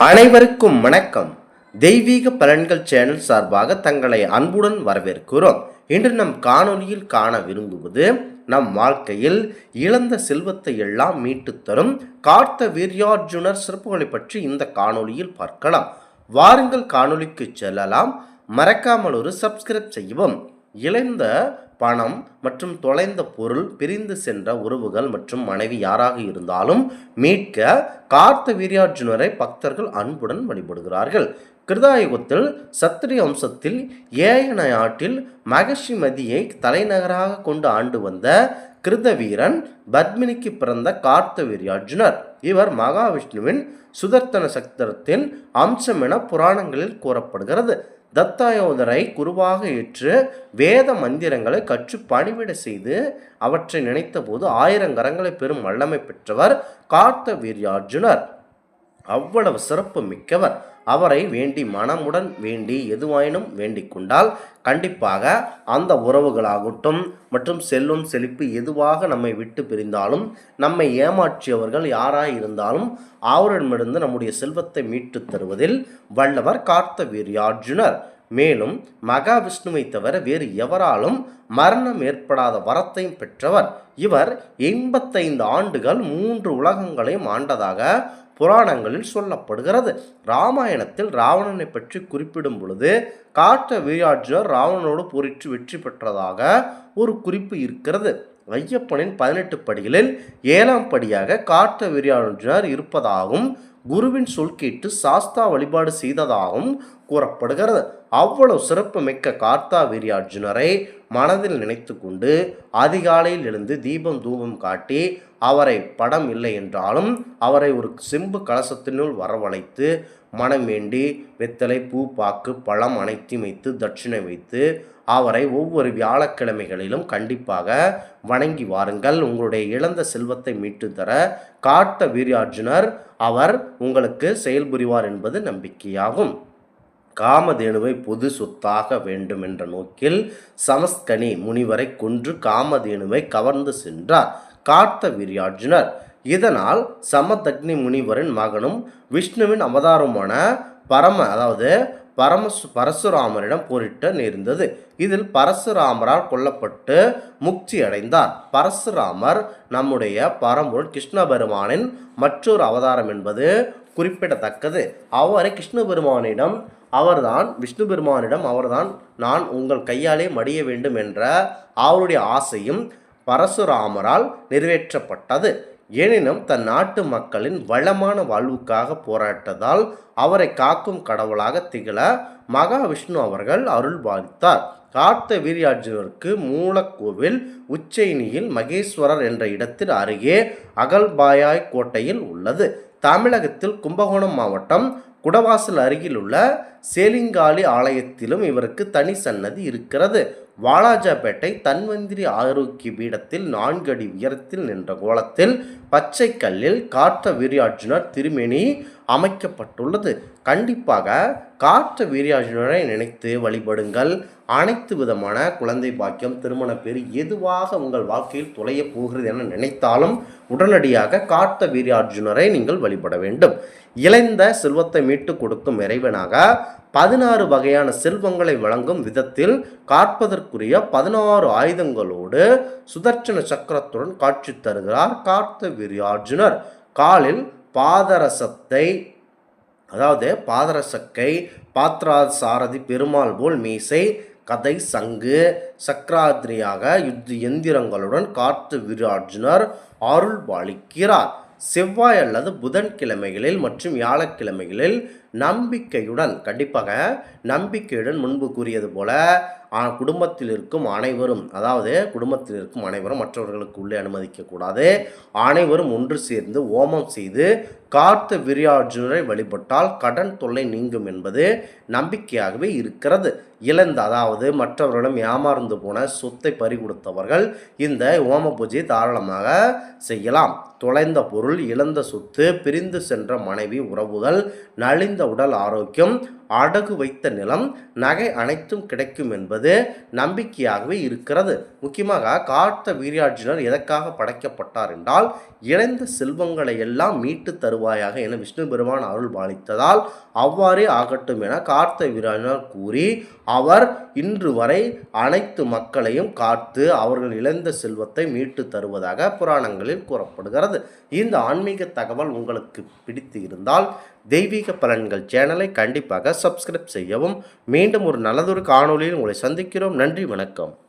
அனைவருக்கும் வணக்கம். தெய்வீக பலன்கள் சேனல் சார்பாக தங்களை அன்புடன் வரவேற்கிறோம். இன்று நம் காணொலியில் காண விரும்புவது நம் வாழ்க்கையில் இழந்த செல்வத்தை எல்லாம் மீட்டு தரும் கார்த்த வீர்யார்ஜுனர் சிறப்புகளை பற்றி இந்த காணொலியில் பார்க்கலாம். வாருங்கள் காணொலிக்கு செல்லலாம். மறக்காமல் ஒரு சப்ஸ்கிரைப் செய்யவும். இழந்த பணம் மற்றும் தொலைந்த பொருள், பிரிந்து சென்ற உறவுகள் மற்றும் மனைவி யாராக இருந்தாலும் மீட்க கார்த்த வீர்யார்ஜுனரை பக்தர்கள் அன்புடன் வழிபடுகிறார்கள். கிருதாயுகத்தில் சத்திரிய வம்சத்தில் ஏயன நாட்டில் மகஷிமதியை தலைநகராக கொண்டு ஆண்டு வந்த கிருத வீரன் பத்மினிக்கு பிறந்த கார்த்த வீர்யார்ஜுனர். இவர் மகாவிஷ்ணுவின் சுதர்த்தன சக்கரத்தின் அம்சம் என புராணங்களில் கூறப்படுகிறது. தத்தாயோதரை குருவாக ஏற்று வேத மந்திரங்களை கற்று பணிவிட செய்து அவற்றை நினைத்த போது 1000 கரங்களை பெறும் வல்லமை பெற்றவர் கார்த்த வீர்யார்ஜுனர். அவ்வளவு சிறப்பு மிக்கவர். அவரை வேண்டி மனமுடன் வேண்டி எதுவாயினும் வேண்டிக் கொண்டால் கண்டிப்பாக அந்த உறவுகளாகட்டும் மற்றும் செல்வம் செழிப்பு எதுவாக நம்மை விட்டு பிரிந்தாலும், நம்மை ஏமாற்றியவர்கள் யாராய் இருந்தாலும் அவரிடமிருந்து நம்முடைய செல்வத்தை மீட்டு தருவதில் வல்லவர் கார்த்த வீர்யார்ஜுனர். மேலும் மகாவிஷ்ணுவை தவிர வேறு எவராலும் மரணம் ஏற்படாத வரத்தையும் பெற்றவர். இவர் 85 ஆண்டுகள் 3 உலகங்களையும் ஆண்டதாக புராணங்களில் சொல்லப்படுகிறது. ராமாயணத்தில் ராவணனை பற்றி குறிப்பிடும் பொழுது கார்த்த வீர்யார்ஜுனர் ராவணனோடு போரிட்டு வெற்றி பெற்றதாக ஒரு குறிப்பு இருக்கிறது. ஐயப்பனின் 18 படிகளில் 7ஆம் படியாக கார்த்த வீர்யார்ஜுனர் இருப்பதாகவும் குருவின் சொல் கேட்டு சாஸ்தா வழிபாடு செய்ததாகவும் கூறப்படுகிறது. அவ்வளவு சிறப்பு மிக்க கார்த்த வீர்யார்ஜுனரை மனதில் நினைத்து கொண்டு அதிகாலையில் எழுந்து தீபம் தூபம் காட்டி அவரை படம் இல்லை என்றாலும் அவரை ஒரு செம்பு கலசத்தினுள் வரவழைத்து மனம் வேண்டி வெத்தலை பூ பாக்கு பழம் அனைத்தையும் வைத்து தட்சிணை வைத்து அவரை ஒவ்வொரு வியாழக்கிழமைகளிலும் கண்டிப்பாக வணங்கி வாருங்கள். உங்களுடைய இழந்த செல்வத்தை மீட்டு தர கார்த்த வீர்யார்ஜுனர் அவர் உங்களுக்கு செயல்புரிவார் என்பது நம்பிக்கையாகும். காமதேனுவை பொது சொத்தாக வேண்டும் என்ற நோக்கில் சமஸ்கனி முனிவரை கொன்று காமதேனுவை கவர்ந்து சென்றார் கார்த்த வீர்யார்ஜுனர். இதனால் சமதக்னி முனிவரின் மகனும் விஷ்ணுவின் அவதாரமான பரசுராமரிடம் போரிட்ட நேர்ந்தது. இதில் பரசுராமரால் கொல்லப்பட்டு முக்தி அடைந்தார். பரசுராமர் நம்முடைய பரம்பொருள் கிருஷ்ண பெருமானின் மற்றொரு அவதாரம் என்பது குறிப்பிடத்தக்கது. அவரை கிருஷ்ண பெருமானிடம் விஷ்ணு பெருமானிடம் அவர்தான் நான் உங்கள் கையாலே மடிய வேண்டும் என்ற அவருடைய ஆசையும் பரசுராமரால் நிறைவேற்றப்பட்டது. எனினும் தன் நாட்டு மக்களின் வளமான வாழ்வுக்காக போராட்டத்தால் அவரை காக்கும் கடவுளாக திகழ மகாவிஷ்ணு அவர்கள் அருள் பாலித்தார். கார்த்த வீர்யார்ஜுனருக்கு மூலக்கோவில் உச்சைனியில் மகேஸ்வரர் என்ற இடத்தில் அருகே அகல்பாயாய் கோட்டையில் உள்ளது. தமிழகத்தில் கும்பகோணம் மாவட்டம் குடவாசல் அருகில் உள்ள சேலிங்காலி ஆலயத்திலும் இவருக்கு தனி சன்னதி இருக்கிறது. வாலாஜாபேட்டை தன்வந்திரி ஆரோக்கிய பீடத்தில் 4 அடி உயரத்தில் நின்ற கோலத்தில் பச்சை கல்லில் கார்த்த வீர்யார்ஜுனர் திருமேனி அமைக்கப்பட்டுள்ளது. கண்டிப்பாக கார்த்த வீர்யார்ஜுனரை நினைத்து வழிபடுங்கள். அனைத்து விதமான குழந்தை பாக்கியம், திருமண பேறு எதுவாக உங்கள் வாழ்க்கையில் தொலைய போகிறது என நினைத்தாலும் உடனடியாக கார்த்த வீர்யார்ஜுனரை நீங்கள் வழிபட வேண்டும். இழந்த செல்வத்தை மீட்டு கொடுக்கும் இறைவனாக 16 வகையான செல்வங்களை வழங்கும் விதத்தில் காப்பதற்குரிய 16 ஆயுதங்களோடு சுதர்சன சக்கரத்துடன் காட்சி தருகிறார் கார்த்த வீர்யார்ஜுனர். காலில் பாதரசக்கை, பாத்ராத சாரதி பெருமாள் போல் மீசை, கதை சங்கு சக்கராதிரியாக யுத்த எந்திரங்களுடன் கார்த்த வீர்யார்ஜுனர் அருள் பாலிக்கிறார். செவ்வாய் அல்லது புதன்கிழமைகளில் மற்றும் வியாழக்கிழமைகளில் கண்டிப்பாக நம்பிக்கையுடன் முன்பு கூறியது போல குடும்பத்தில் இருக்கும் அனைவரும் மற்றவர்களுக்கு உள்ளே அனுமதிக்கக்கூடாது. அனைவரும் ஒன்று சேர்ந்து ஓமம் செய்து கார்த்த வீர்யார்ஜுனரை வழிபட்டால் கடன் தொல்லை நீங்கும் என்பது நம்பிக்கையாகவே இருக்கிறது. மற்றவர்களிடம் ஏமாந்து போன சொத்தை பறிகொடுத்தவர்கள் இந்த ஓம பூஜையை தாராளமாக செய்யலாம். தொலைந்த பொருள், இழந்த சொத்து, பிரிந்து சென்ற மனைவி உறவுகள், நலிந்த உடல் ஆரோக்கியம் அடகு வைத்த நிலம், நகை அனைத்தும் கிடைக்கும் என்பது நம்பிக்கையாகவே இருக்கிறது. முக்கியமாக கார்த்த வீர்யார்ஜுனர் எதற்காக படைக்கப்பட்டார் என்றால், இழந்த செல்வங்களை எல்லாம் மீட்டு தருவாயாக என விஷ்ணு பெருமான் அருள் பாலித்ததால் அவ்வாறே ஆகட்டும் என கார்த்த வீர்யார்ஜுனர் கூறி, அவர் இன்று வரை அனைத்து மக்களையும் காத்து அவர்கள் இழந்த செல்வத்தை மீட்டு தருவதாக புராணங்களில் கூறப்படுகிறது. இந்த ஆன்மீக தகவல் உங்களுக்கு பிடித்து இருந்தால் தெய்வீக பலன்கள் சேனலை கண்டிப்பாக சப்ஸ்கிரைப் செய்யவும். மீண்டும் ஒரு நல்லதொரு காணொளியில் உங்களை சந்திக்கிறோம். நன்றி, வணக்கம்.